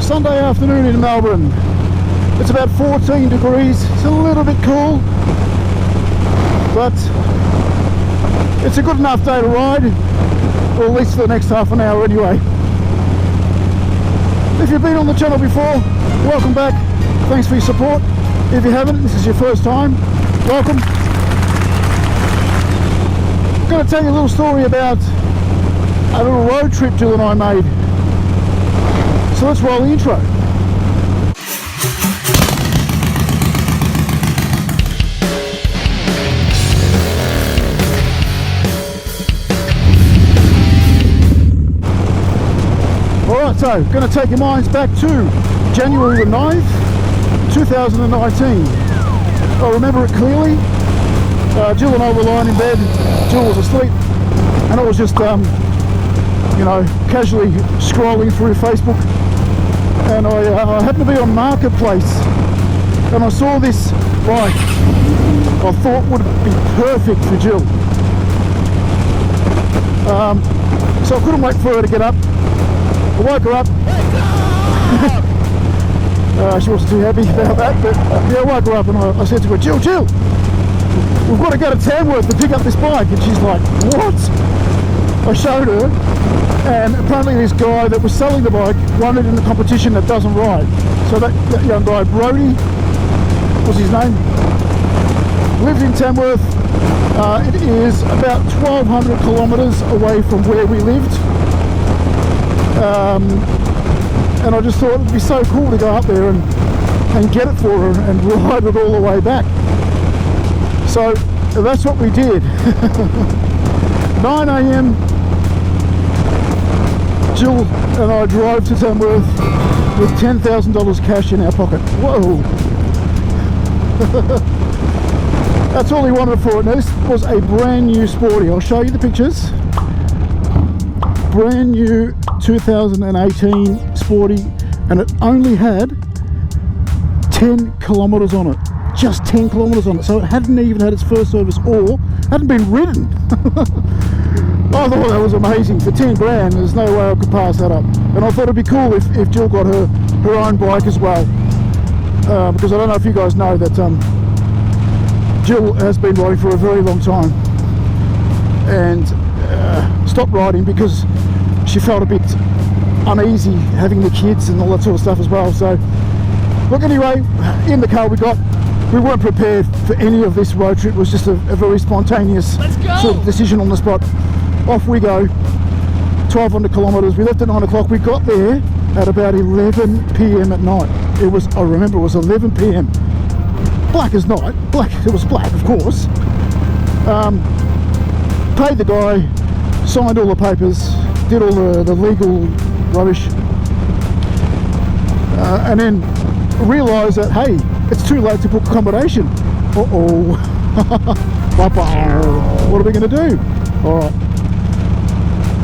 Sunday afternoon in Melbourne. It's about 14 degrees. It's a little bit cool, but it's a good enough day to ride, or at least for the next half an hour anyway. If you've been on the channel before, welcome back. Thanks for your support. If you haven't, this is your first time, welcome. I'm going to tell you a little story about a little road trip Jill and I made. So let's roll the intro. Alright, so going to take your minds back to January the 9th, 2019. I remember it clearly. Jill and I were lying in bed, Jill was asleep, and I was just, you know, casually scrolling through Facebook, and I happened to be on Marketplace, and I saw this bike I thought would be perfect for Jill. So I couldn't wait for her to get up. I woke her up. She wasn't too happy about that, but yeah, I woke her up and I said to her, Jill, we've got to go to Tamworth to pick up this bike. And she's like, what? I showed her, and apparently this guy that was selling the bike won it in the competition that doesn't ride. So that young guy, Brody, was his name, lived in Tamworth. It is about 1,200 kilometres away from where we lived. And I just thought it'd be so cool to go up there and get it for her and ride it all the way back. So that's what we did. 9 AM, Jill and I drove to Tamworth with $10,000 cash in our pocket. Whoa! That's all he wanted for it. Now this was a brand new Sporty. I'll show you the pictures. Brand new 2018 Sporty, and it only had 10 kilometres on it. Just 10 kilometres on it, so it hadn't even had its first service or hadn't been ridden. I thought that was amazing. For 10 grand, there's no way I could pass that up. And I thought it'd be cool if Jill got her own bike as well, because I don't know if you guys know that Jill has been riding for a very long time and stopped riding because she felt a bit uneasy having the kids and all that sort of stuff as well. So look, anyway, in the car we weren't prepared for any of this road trip. It was just a very spontaneous sort of decision on the spot. Off we go, 1,200 kilometres. We left at 9 o'clock. We got there at about 11 PM at night. I remember it was 11 PM. Black as night. It was black, of course. Paid the guy, signed all the papers, did all the legal rubbish, and then realised that, hey, it's too late to book accommodation. Uh-oh. What are we going to do? Alright.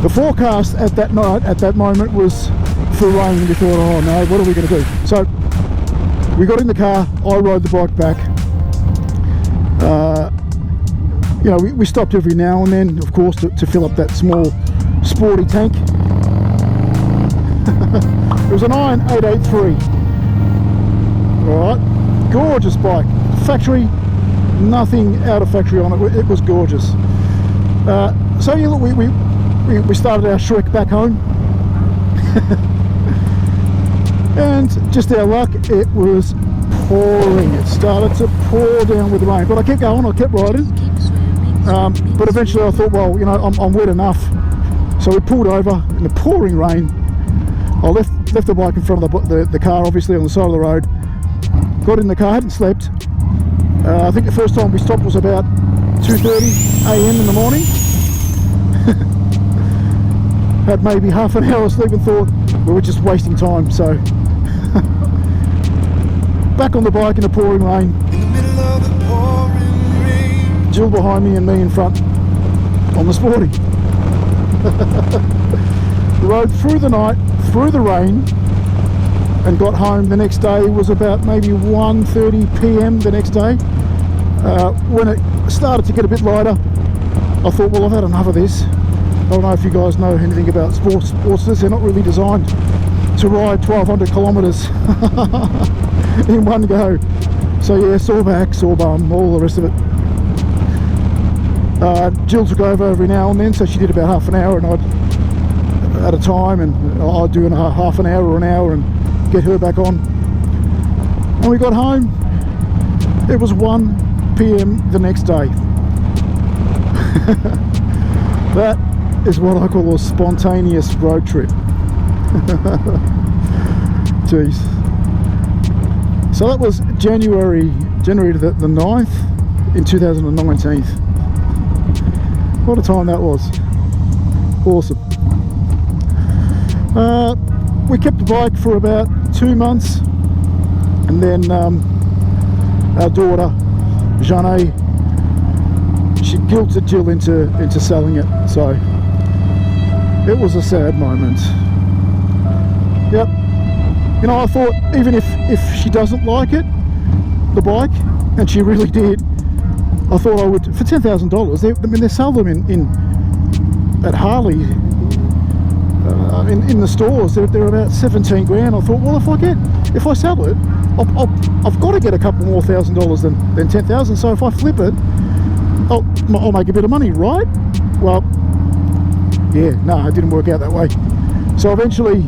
The forecast at that night, at that moment, was for rain. We thought, oh no, what are we going to do? So we got in the car, I rode the bike back. You know, we stopped every now and then, of course, to fill up that small Sporty tank. It was a 9883. Alright, gorgeous bike. Factory, nothing out of factory on it. It was gorgeous. So yeah, look, we started our Shrek back home. And just our luck, it was pouring. It started to pour down with the rain. But I kept going, I kept riding. But eventually I thought, well, you know, I'm wet enough. So we pulled over in the pouring rain. I left the bike in front of the car, obviously on the side of the road. Got in the car, hadn't slept. I think the first time we stopped was about 2:30 AM in the morning. Had maybe half an hour of sleep and thought we were just wasting time. So back on the bike in the pouring rain. In the middle of the pouring rain. Jill behind me and me in front on the Sporty. Rode through the night, through the rain, and got home the next day. Was about maybe 1:30 PM the next day. When it started to get a bit lighter, I thought, well, I've had enough of this. I don't know if you guys know anything about sportsters. They're not really designed to ride 1200 kilometres in one go. So yeah, sore back, sore bum, all the rest of it. Jill took over every now and then, so she did about half an hour and at a time, and I'd do half an hour or an hour and get her back on. And we got home, it was 1 PM the next day. That is what I call a spontaneous road trip. Jeez. So that was January the 9th in 2019. What a time that was. Awesome. We kept the bike for about 2 months, and then our daughter Jeanne, she guilted Jill into selling it, so it was a sad moment. Yep. You know, I thought even if she doesn't like it, the bike, and she really did, I thought I would, for $10,000. I mean, they sell them at Harley in the stores. They're about 17 grand. I thought, well, if I sell it, I've got to get a couple more $1,000 than 10,000. So if I flip it, I'll make a bit of money, right? Well, yeah, no, it didn't work out that way. So eventually,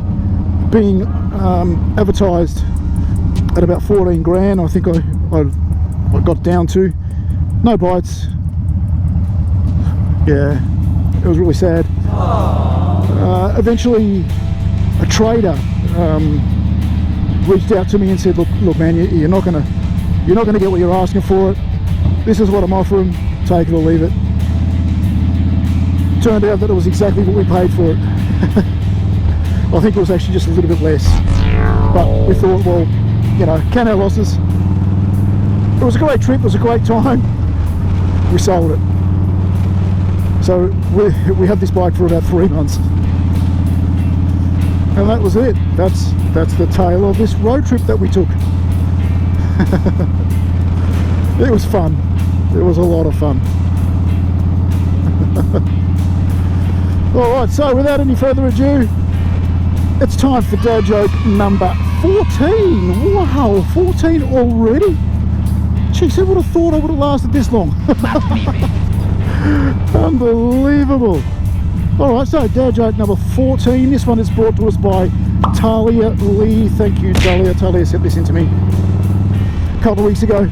being advertised at about 14 grand, I think I got down to. No bites. Yeah, it was really sad. Eventually, a trader reached out to me and said, "Look, man, you're not gonna get what you're asking for it. This is what I'm offering. Take it or leave it." Turned out that it was exactly what we paid for it. I think it was actually just a little bit less, but we thought, well, you know, count our losses. It was a great trip. It was a great time. We sold it. So we had this bike for about 3 months, and that was it. That's the tale of this road trip that we took. It was fun. It was a lot of fun. Alright, so without any further ado, it's time for dad joke number 14. Wow, 14 already? Jeez, who would have thought I would have lasted this long? Unbelievable. Alright, so dad joke number 14. This one is brought to us by Talia Lee. Thank you, Talia. Talia sent this in to me a couple of weeks ago.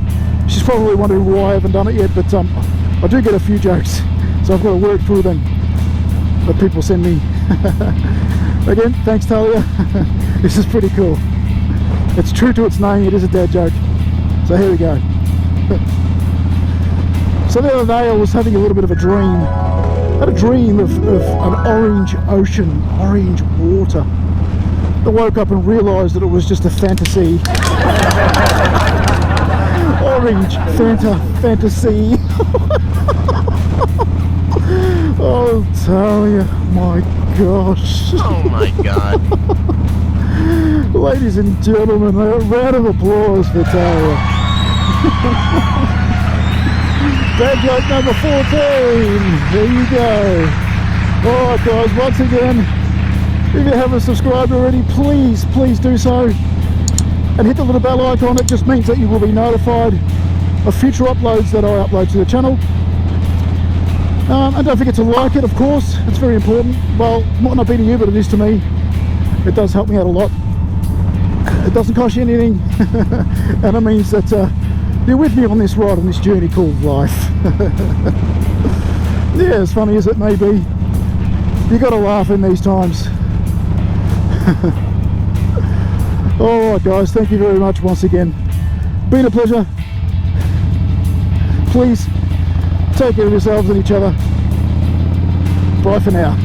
She's probably wondering why I haven't done it yet, but I do get a few jokes, so I've got to work through them that people send me. Again, thanks, Talia. This is pretty cool. It's true to its name. It is a dad joke. So here we go. So the other day I was having a little bit of a dream. I had a dream of an orange ocean, orange water. I woke up and realised that it was just a fantasy. Orange fantasy. Oh, Talia, my gosh. Oh my god. Ladies and gentlemen, a round of applause for Talia. Dad joke number 14. There you go. Alright guys, once again, if you haven't subscribed already, please do so. And hit the little bell icon. It just means that you will be notified of future uploads that I upload to the channel. And don't forget to like it, of course. It's very important. Well, might not be to you, but it is to me. It does help me out a lot. It doesn't cost you anything. And it means that you're with me on this ride, on this journey called life. Yeah, as funny as it may be, you got to laugh in these times. Alright guys, thank you very much once again. Been a pleasure. Please take care of yourselves and each other. Bye for now.